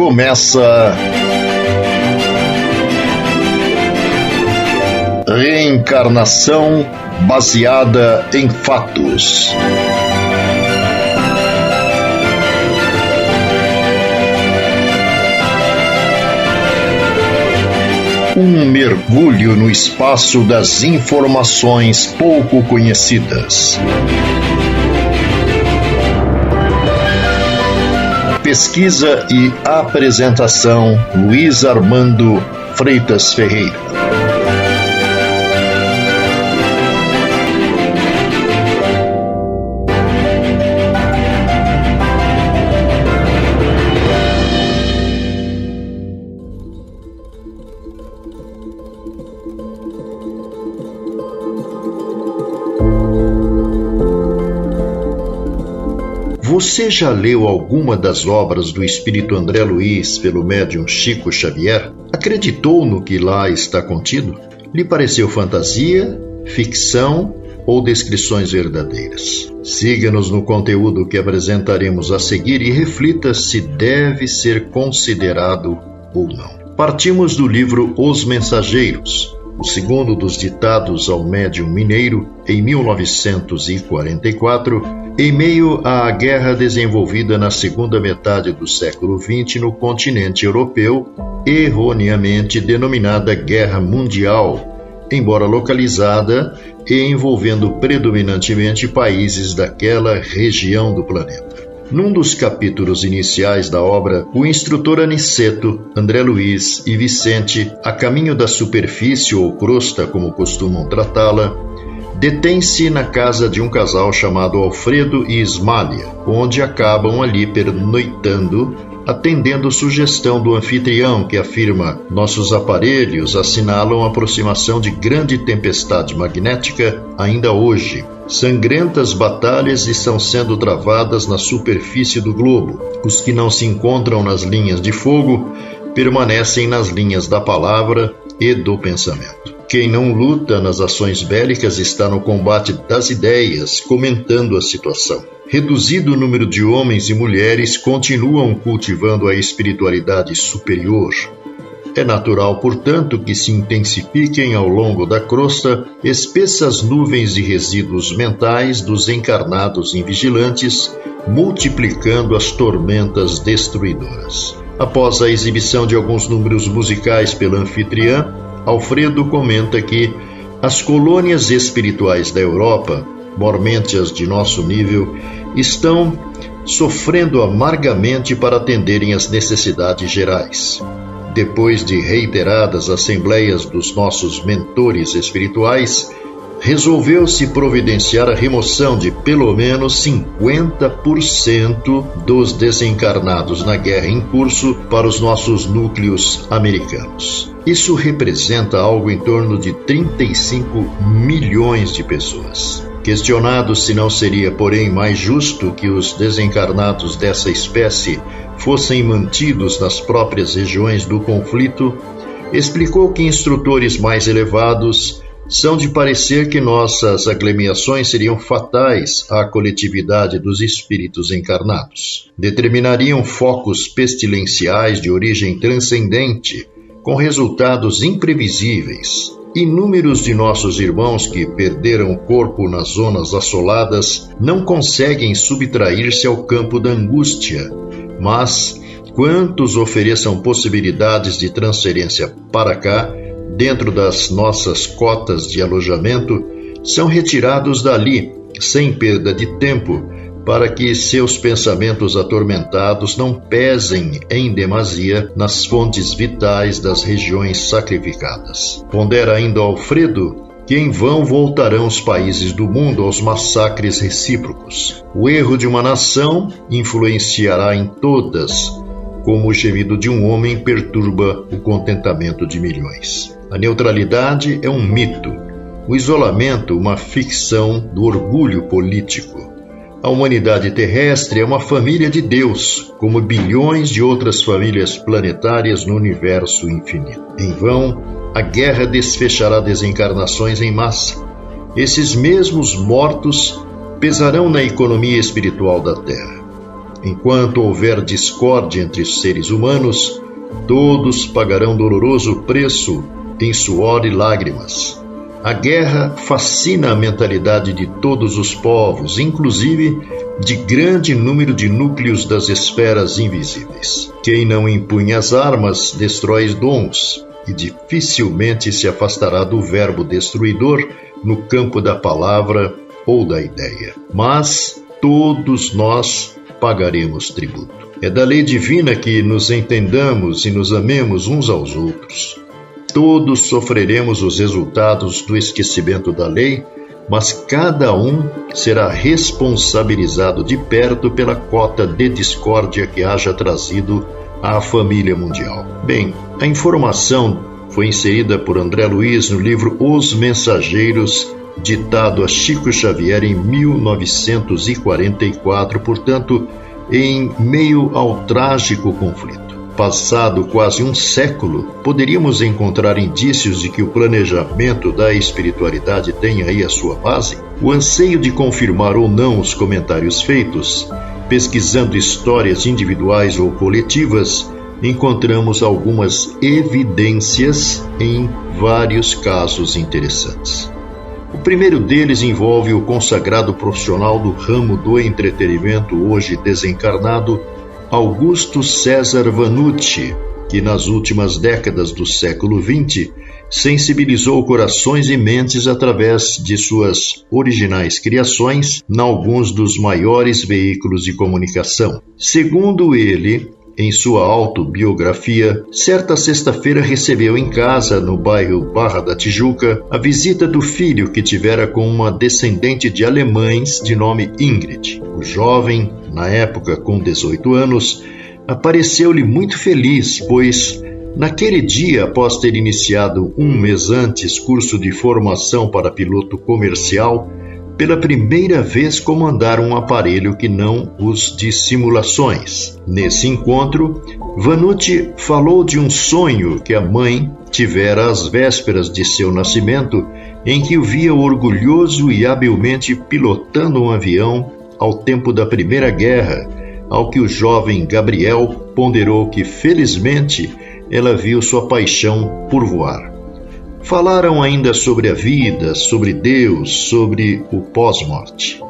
Começa Reencarnação baseada em fatos. Um mergulho no espaço das informações pouco conhecidas. Pesquisa e apresentação: Luiz Armando Freitas Ferreira. Você já leu alguma das obras do espírito André Luiz pelo médium Chico Xavier? Acreditou no que lá está contido? Lhe pareceu fantasia, ficção ou descrições verdadeiras? Siga-nos no conteúdo que apresentaremos a seguir e reflita se deve ser considerado ou não. Partimos do livro Os Mensageiros, o segundo dos ditados ao médium mineiro em 1944, em meio à guerra desenvolvida na segunda metade do século XX no continente europeu, erroneamente denominada Guerra Mundial, embora localizada e envolvendo predominantemente países daquela região do planeta. Num dos capítulos iniciais da obra, o instrutor Aniceto, André Luiz e Vicente, a caminho da superfície ou crosta, como costumam tratá-la, detém-se na casa de um casal chamado Alfredo e Ismália, onde acabam ali pernoitando, atendendo sugestão do anfitrião que afirma: nossos aparelhos assinalam a aproximação de grande tempestade magnética ainda hoje. Sangrentas batalhas estão sendo travadas na superfície do globo. Os que não se encontram nas linhas de fogo permanecem nas linhas da palavra e do pensamento. Quem não luta nas ações bélicas está no combate das ideias, comentando a situação. Reduzido o número de homens e mulheres continuam cultivando a espiritualidade superior. É natural, portanto, que se intensifiquem ao longo da crosta espessas nuvens de resíduos mentais dos encarnados invigilantes, multiplicando as tormentas destruidoras. Após a exibição de alguns números musicais pela anfitriã, Alfredo comenta que as colônias espirituais da Europa, mormente as de nosso nível, estão sofrendo amargamente para atenderem às necessidades gerais. Depois de reiteradas assembleias dos nossos mentores espirituais, resolveu-se providenciar a remoção de pelo menos 50% dos desencarnados na guerra em curso para os nossos núcleos americanos. Isso representa algo em torno de 35 milhões de pessoas. Questionado se não seria, porém, mais justo que os desencarnados dessa espécie fossem mantidos nas próprias regiões do conflito, explicou que instrutores mais elevados são de parecer que nossas agremiações seriam fatais à coletividade dos espíritos encarnados. Determinariam focos pestilenciais de origem transcendente, com resultados imprevisíveis. Inúmeros de nossos irmãos que perderam o corpo nas zonas assoladas não conseguem subtrair-se ao campo da angústia, mas quantos ofereçam possibilidades de transferência para cá, dentro das nossas cotas de alojamento, são retirados dali, sem perda de tempo, para que seus pensamentos atormentados não pesem em demasia nas fontes vitais das regiões sacrificadas. Pondera ainda Alfredo que em vão voltarão os países do mundo aos massacres recíprocos. O erro de uma nação influenciará em todas, como o gemido de um homem perturba o contentamento de milhões. A neutralidade é um mito, o isolamento uma ficção do orgulho político. A humanidade terrestre é uma família de Deus, como bilhões de outras famílias planetárias no universo infinito. Em vão, a guerra desfechará desencarnações em massa. Esses mesmos mortos pesarão na economia espiritual da Terra. Enquanto houver discórdia entre os seres humanos, todos pagarão doloroso preço em suor e lágrimas. A guerra fascina a mentalidade de todos os povos, inclusive de grande número de núcleos das esferas invisíveis. Quem não empunha as armas destrói os dons e dificilmente se afastará do verbo destruidor no campo da palavra ou da ideia. Mas todos nós pagaremos tributo. É da lei divina que nos entendamos e nos amemos uns aos outros. Todos sofreremos os resultados do esquecimento da lei, mas cada um será responsabilizado de perto pela cota de discórdia que haja trazido à família mundial. Bem, a informação foi inserida por André Luiz no livro Os Mensageiros, ditado a Chico Xavier em 1944, portanto, em meio ao trágico conflito. Passado quase um século, poderíamos encontrar indícios de que o planejamento da espiritualidade tem aí a sua base? O anseio de confirmar ou não os comentários feitos, pesquisando histórias individuais ou coletivas, encontramos algumas evidências em vários casos interessantes. O primeiro deles envolve o consagrado profissional do ramo do entretenimento, hoje desencarnado, Augusto César Vanucci, que nas últimas décadas do século XX sensibilizou corações e mentes através de suas originais criações em alguns dos maiores veículos de comunicação. Segundo ele, em sua autobiografia, certa sexta-feira recebeu em casa, no bairro Barra da Tijuca, a visita do filho que tivera com uma descendente de alemães de nome Ingrid. O jovem, na época com 18 anos, apareceu-lhe muito feliz, pois naquele dia, após ter iniciado um mês antes curso de formação para piloto comercial, pela primeira vez comandaram um aparelho que não os de simulações. Nesse encontro, Vanucci falou de um sonho que a mãe tivera às vésperas de seu nascimento, em que o via orgulhoso e habilmente pilotando um avião ao tempo da Primeira Guerra, ao que o jovem Gabriel ponderou que, felizmente, ela viu sua paixão por voar. Falaram ainda sobre a vida, sobre Deus, sobre o pós-morte.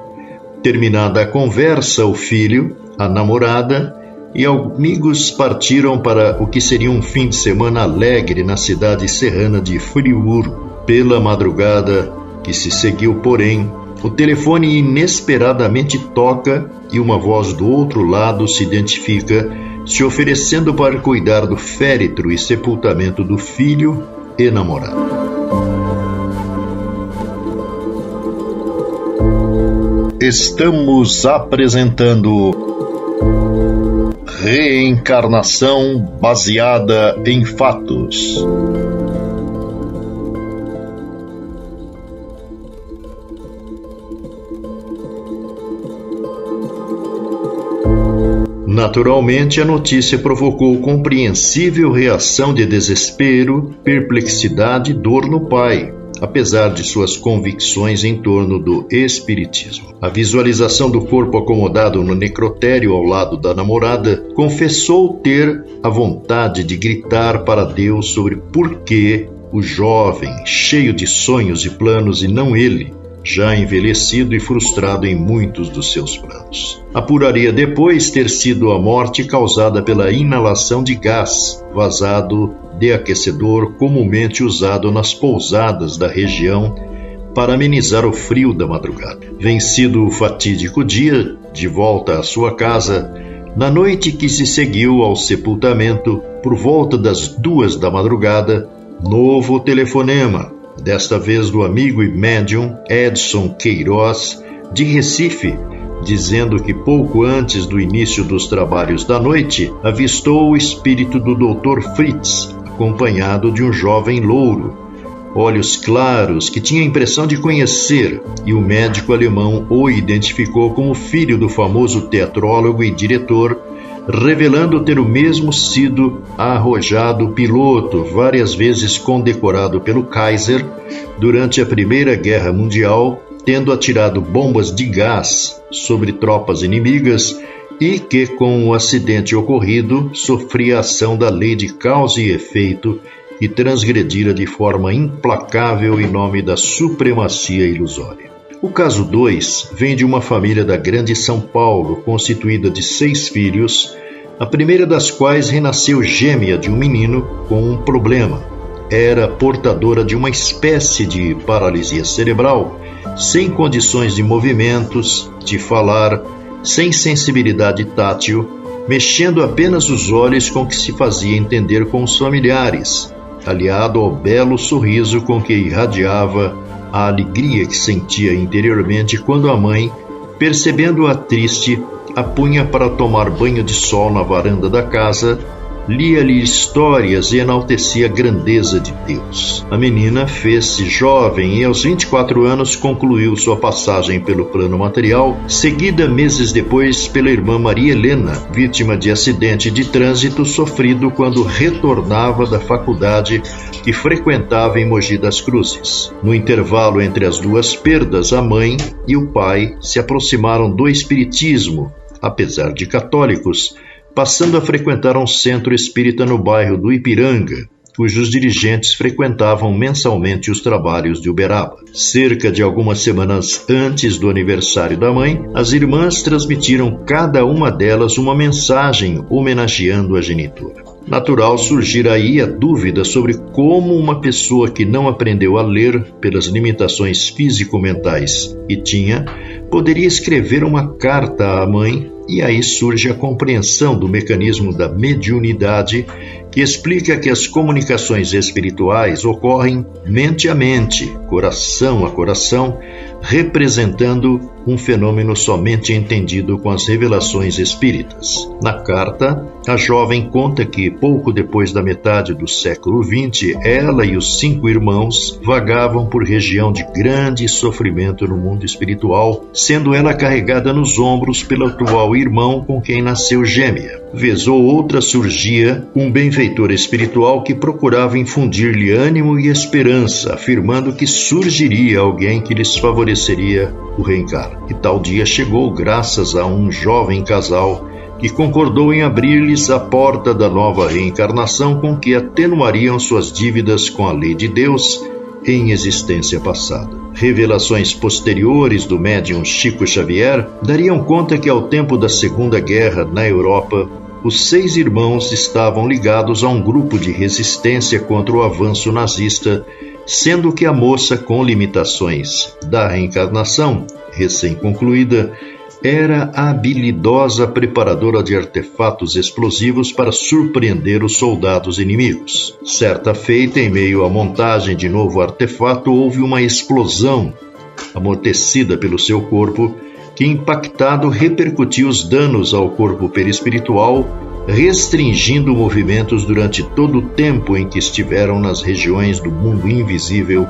Terminada a conversa, o filho, a namorada e amigos partiram para o que seria um fim de semana alegre na cidade serrana de Friburgo. Pela madrugada que se seguiu, porém, o telefone inesperadamente toca e uma voz do outro lado se identifica, se oferecendo para cuidar do féretro e sepultamento do filho e namorado. Estamos apresentando Reencarnação baseada em fatos. Naturalmente, a notícia provocou compreensível reação de desespero, perplexidade e dor no pai, apesar de suas convicções em torno do espiritismo. A visualização do corpo acomodado no necrotério ao lado da namorada confessou ter a vontade de gritar para Deus sobre por que o jovem, cheio de sonhos e planos, e não ele, já envelhecido e frustrado em muitos dos seus planos. Apuraria depois ter sido a morte causada pela inalação de gás vazado de aquecedor comumente usado nas pousadas da região para amenizar o frio da madrugada. Vencido o fatídico dia, de volta à sua casa, na noite que se seguiu ao sepultamento, por volta das 2 da madrugada, novo telefonema, desta vez do amigo e médium Edson Queiroz, de Recife, dizendo que pouco antes do início dos trabalhos da noite, avistou o espírito do Dr. Fritz, acompanhado de um jovem louro, olhos claros, que tinha a impressão de conhecer, e o médico alemão o identificou como filho do famoso teatrólogo e diretor, revelando ter o mesmo sido arrojado piloto, várias vezes condecorado pelo Kaiser durante a Primeira Guerra Mundial, tendo atirado bombas de gás sobre tropas inimigas e que, com o acidente ocorrido, sofria a ação da lei de causa e efeito e transgredira de forma implacável em nome da supremacia ilusória. O caso 2 vem de uma família da Grande São Paulo, constituída de 6 filhos, a primeira das quais renasceu gêmea de um menino com um problema. Era portadora de uma espécie de paralisia cerebral, sem condições de movimentos, de falar, sem sensibilidade tátil, mexendo apenas os olhos com que se fazia entender com os familiares, aliado ao belo sorriso com que irradiava a alegria que sentia interiormente quando a mãe, percebendo-a triste, a punha para tomar banho de sol na varanda da casa, lia-lhe histórias e enaltecia a grandeza de Deus. A menina fez-se jovem e aos 24 anos concluiu sua passagem pelo plano material, seguida meses depois pela irmã Maria Helena, vítima de acidente de trânsito sofrido quando retornava da faculdade que frequentava em Mogi das Cruzes. No intervalo entre as duas perdas, a mãe e o pai se aproximaram do espiritismo, apesar de católicos, passando a frequentar um centro espírita no bairro do Ipiranga, cujos dirigentes frequentavam mensalmente os trabalhos de Uberaba. Cerca de algumas semanas antes do aniversário da mãe, as irmãs transmitiram cada uma delas uma mensagem homenageando a genitora. Natural surgir aí a dúvida sobre como uma pessoa que não aprendeu a ler pelas limitações físico-mentais que tinha, poderia escrever uma carta à mãe, e aí surge a compreensão do mecanismo da mediunidade, que explica que as comunicações espirituais ocorrem mente a mente, coração a coração, representando um fenômeno somente entendido com as revelações espíritas. Na carta, a jovem conta que, pouco depois da metade do século XX, ela e os 5 irmãos vagavam por região de grande sofrimento no mundo espiritual, sendo ela carregada nos ombros pelo atual irmão com quem nasceu gêmea. Vez ou outra surgia um benfeitor espiritual que procurava infundir-lhe ânimo e esperança, afirmando que surgiria alguém que lhes favoreceria o reencarno. E tal dia chegou graças a um jovem casal que concordou em abrir-lhes a porta da nova reencarnação com que atenuariam suas dívidas com a lei de Deus em existência passada. Revelações posteriores do médium Chico Xavier dariam conta que ao tempo da Segunda Guerra na Europa, os 6 irmãos estavam ligados a um grupo de resistência contra o avanço nazista, sendo que a moça com limitações da reencarnação, recém-concluída, era a habilidosa preparadora de artefatos explosivos para surpreender os soldados inimigos. Certa feita, em meio à montagem de novo artefato, houve uma explosão, amortecida pelo seu corpo, que impactado repercutiu os danos ao corpo perispiritual, restringindo movimentos durante todo o tempo em que estiveram nas regiões do mundo invisível,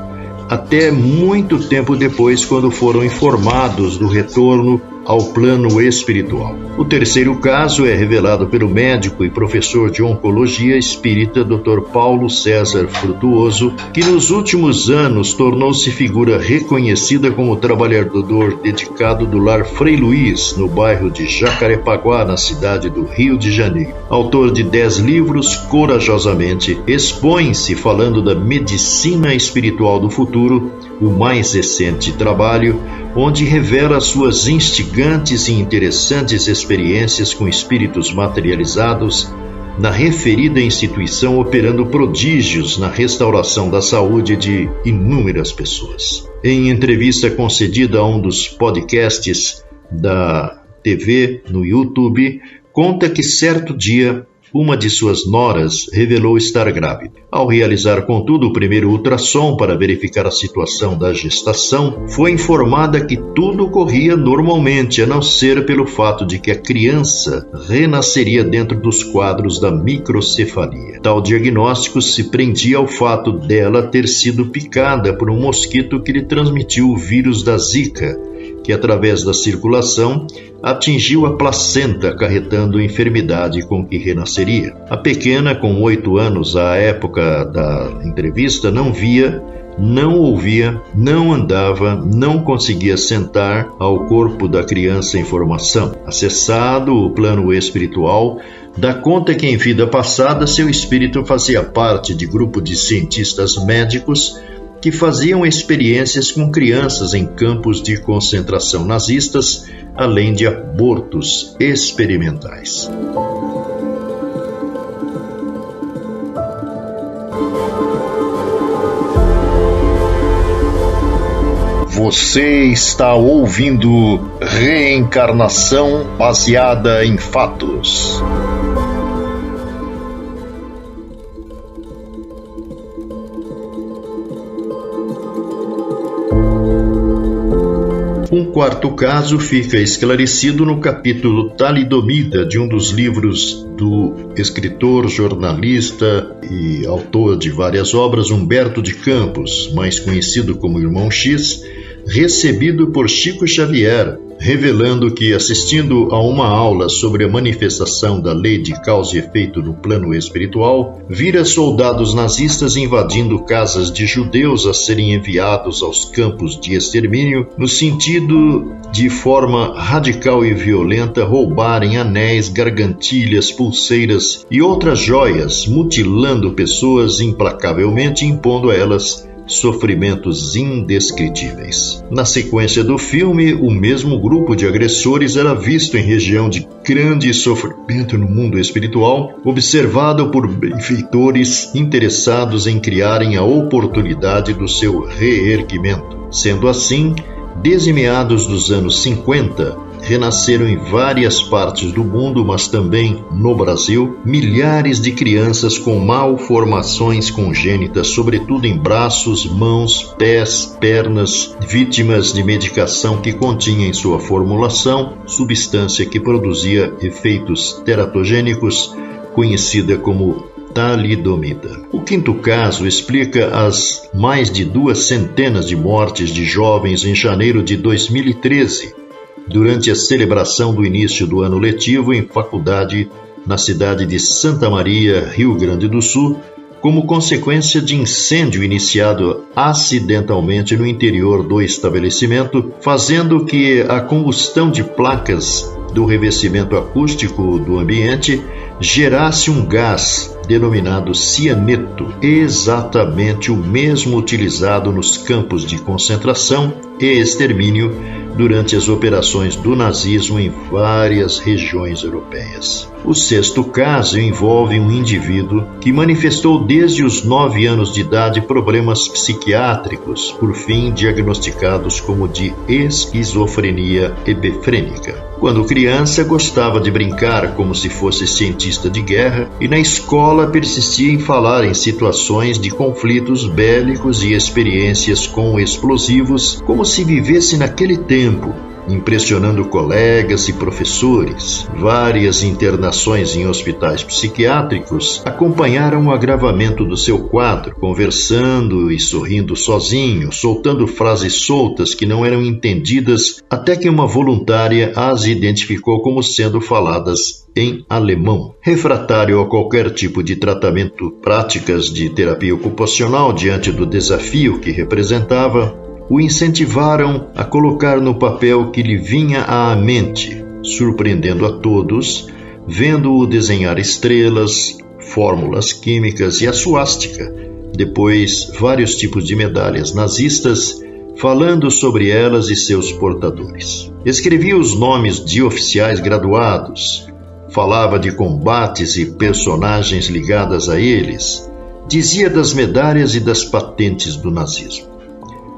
até muito tempo depois, quando foram informados do retorno ao plano espiritual. O terceiro caso é revelado pelo médico e professor de oncologia espírita Dr. Paulo César Frutuoso, que nos últimos anos tornou-se figura reconhecida como trabalhador dedicado do Lar Frei Luiz, no bairro de Jacarepaguá, na cidade do Rio de Janeiro. Autor de 10 livros, corajosamente expõe-se falando da medicina espiritual do futuro, o mais recente trabalho, onde revela suas instigantes e interessantes experiências com espíritos materializados na referida instituição, operando prodígios na restauração da saúde de inúmeras pessoas. Em entrevista concedida a um dos podcasts da TV no YouTube, conta que certo dia uma de suas noras revelou estar grávida. Ao realizar, contudo, o primeiro ultrassom para verificar a situação da gestação, foi informada que tudo corria normalmente, a não ser pelo fato de que a criança renasceria dentro dos quadros da microcefalia. Tal diagnóstico se prendia ao fato dela ter sido picada por um mosquito que lhe transmitiu o vírus da Zika, que através da circulação atingiu a placenta, acarretando enfermidade com que renasceria. A pequena, com 8 anos à época da entrevista, não via não ouvia, não andava, não conseguia sentar ao corpo da criança em formação. Acessado o plano espiritual, dá conta que em vida passada seu espírito fazia parte de grupo de cientistas médicos que faziam experiências com crianças em campos de concentração nazistas, além de abortos experimentais. Você está ouvindo Reencarnação Baseada em Fatos. Um quarto caso fica esclarecido no capítulo Talidomida de um dos livros do escritor, jornalista e autor de várias obras, Humberto de Campos, mais conhecido como Irmão X, recebido por Chico Xavier, revelando que, assistindo a uma aula sobre a manifestação da lei de causa e efeito no plano espiritual, vira soldados nazistas invadindo casas de judeus a serem enviados aos campos de extermínio, no sentido de forma radical e violenta roubarem anéis, gargantilhas, pulseiras e outras joias, mutilando pessoas implacavelmente, impondo a elas sofrimentos indescritíveis. Na sequência do filme, o mesmo grupo de agressores era visto em região de grande sofrimento no mundo espiritual, observado por benfeitores interessados em criarem a oportunidade do seu reerguimento. Sendo assim, desde meados dos anos 50, renasceram em várias partes do mundo, mas também no Brasil, milhares de crianças com malformações congênitas, sobretudo em braços, mãos, pés, pernas, vítimas de medicação que continha em sua formulação substância que produzia efeitos teratogênicos, conhecida como talidomida. O quinto caso explica as mais de 200 de mortes de jovens em janeiro de 2013, durante a celebração do início do ano letivo em faculdade na cidade de Santa Maria, Rio Grande do Sul, como consequência de incêndio iniciado acidentalmente no interior do estabelecimento, fazendo que a combustão de placas do revestimento acústico do ambiente gerasse um gás denominado cianeto, exatamente o mesmo utilizado nos campos de concentração e extermínio durante as operações do nazismo em várias regiões europeias. O sexto caso envolve um indivíduo que manifestou desde os 9 anos de idade problemas psiquiátricos, por fim diagnosticados como de esquizofrenia hebefrênica. Quando criança, gostava de brincar como se fosse cientista de guerra e na escola persistia em falar em situações de conflitos bélicos e experiências com explosivos como se vivesse naquele tempo, impressionando colegas e professores. Várias internações em hospitais psiquiátricos acompanharam o agravamento do seu quadro, conversando e sorrindo sozinho, soltando frases soltas que não eram entendidas, até que uma voluntária as identificou como sendo faladas em alemão. Refratário a qualquer tipo de tratamento, práticas de terapia ocupacional diante do desafio que representava, o incentivaram a colocar no papel que lhe vinha à mente, surpreendendo a todos, vendo-o desenhar estrelas, fórmulas químicas e a suástica, depois vários tipos de medalhas nazistas, falando sobre elas e seus portadores. Escrevia os nomes de oficiais graduados, falava de combates e personagens ligadas a eles, dizia das medalhas e das patentes do nazismo.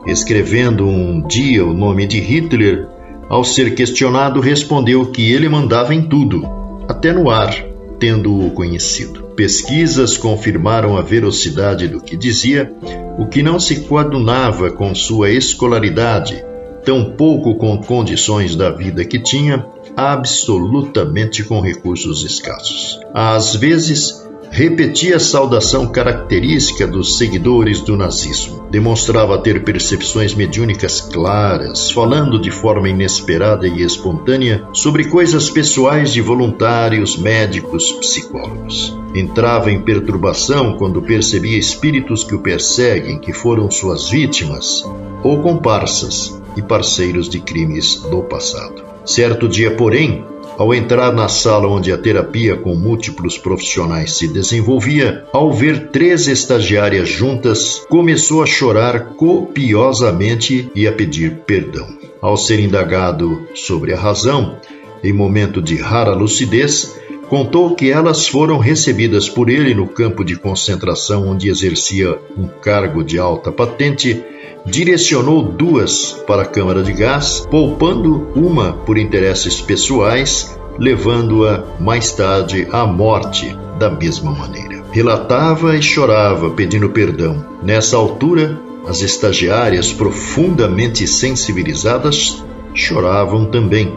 Escrevendo um dia o nome de Hitler, ao ser questionado, respondeu que ele mandava em tudo, até no ar, tendo-o conhecido. Pesquisas confirmaram a veracidade do que dizia, o que não se coadunava com sua escolaridade, tampouco com condições da vida que tinha, absolutamente com recursos escassos. Às vezes, repetia a saudação característica dos seguidores do nazismo. Demonstrava ter percepções mediúnicas claras, falando de forma inesperada e espontânea sobre coisas pessoais de voluntários, médicos, psicólogos. Entrava em perturbação quando percebia espíritos que o perseguem, que foram suas vítimas, ou comparsas e parceiros de crimes do passado. Certo dia, porém, ao entrar na sala onde a terapia com múltiplos profissionais se desenvolvia, ao ver 3 estagiárias juntas, começou a chorar copiosamente e a pedir perdão. Ao ser indagado sobre a razão, em momento de rara lucidez, contou que elas foram recebidas por ele no campo de concentração onde exercia um cargo de alta patente. Direcionou 2 para a câmara de gás, poupando uma por interesses pessoais, levando-a mais tarde à morte da mesma maneira. Relatava e chorava pedindo perdão. Nessa altura, as estagiárias, profundamente sensibilizadas, choravam também.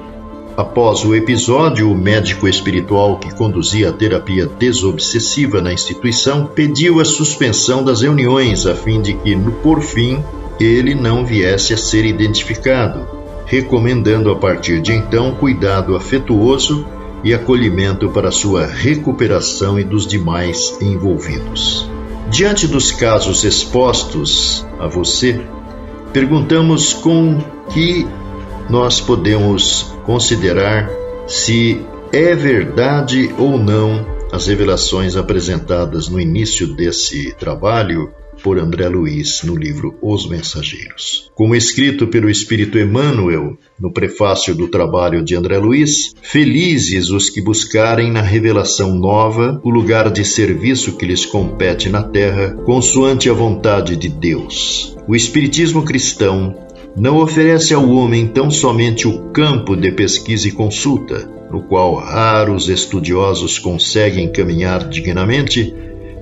Após o episódio, o médico espiritual que conduzia a terapia desobsessiva na instituição pediu a suspensão das reuniões a fim de que, por fim, ele não viesse a ser identificado, recomendando a partir de então cuidado afetuoso e acolhimento para sua recuperação e dos demais envolvidos. Diante dos casos expostos a você, perguntamos com que nós podemos considerar se é verdade ou não as revelações apresentadas no início desse trabalho por André Luiz no livro Os Mensageiros. Como escrito pelo Espírito Emmanuel no prefácio do trabalho de André Luiz, felizes os que buscarem na revelação nova o lugar de serviço que lhes compete na terra, consoante a vontade de Deus. O Espiritismo cristão não oferece ao homem tão somente o campo de pesquisa e consulta, no qual raros estudiosos conseguem caminhar dignamente,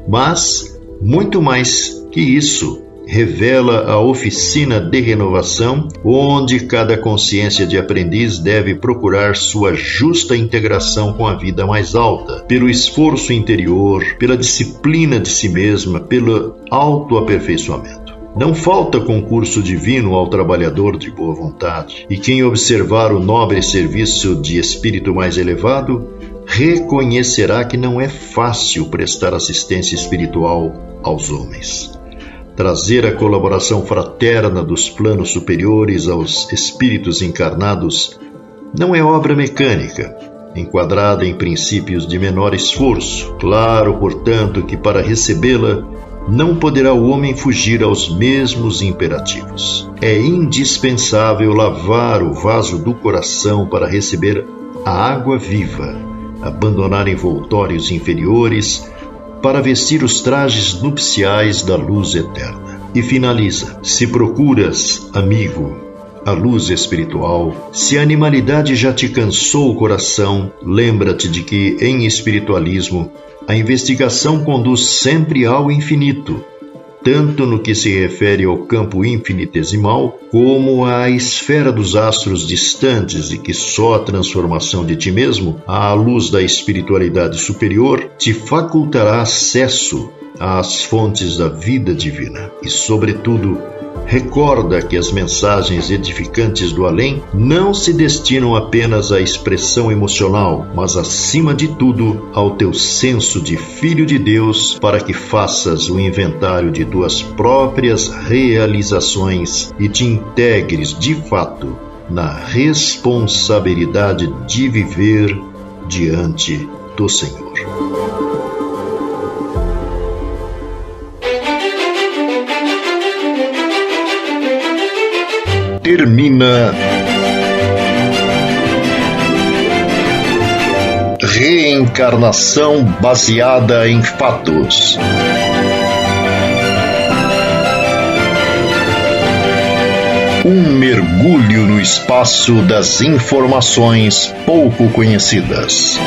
mas, muito mais que isso, revela a oficina de renovação, onde cada consciência de aprendiz deve procurar sua justa integração com a vida mais alta, pelo esforço interior, pela disciplina de si mesma, pelo autoaperfeiçoamento. Não falta concurso divino ao trabalhador de boa vontade, e quem observar o nobre serviço de espírito mais elevado, reconhecerá que não é fácil prestar assistência espiritual aos homens. Trazer a colaboração fraterna dos planos superiores aos espíritos encarnados não é obra mecânica, enquadrada em princípios de menor esforço. Claro, portanto, que para recebê-la, não poderá o homem fugir aos mesmos imperativos. É indispensável lavar o vaso do coração para receber a água viva, abandonar envoltórios inferiores, para vestir os trajes nupciais da luz eterna. E finaliza: se procuras, amigo, a luz espiritual, se a animalidade já te cansou o coração, lembra-te de que, em espiritualismo, a investigação conduz sempre ao infinito, tanto no que se refere ao campo infinitesimal, como à esfera dos astros distantes, e que só a transformação de ti mesmo, à luz da espiritualidade superior, te facultará acesso às fontes da vida divina. E, sobretudo, recorda que as mensagens edificantes do além não se destinam apenas à expressão emocional, mas, acima de tudo, ao teu senso de filho de Deus, para que faças o inventário de tuas próprias realizações e te integres, de fato, na responsabilidade de viver diante do Senhor. Termina Reencarnação baseada em fatos. Um mergulho no espaço das informações pouco conhecidas.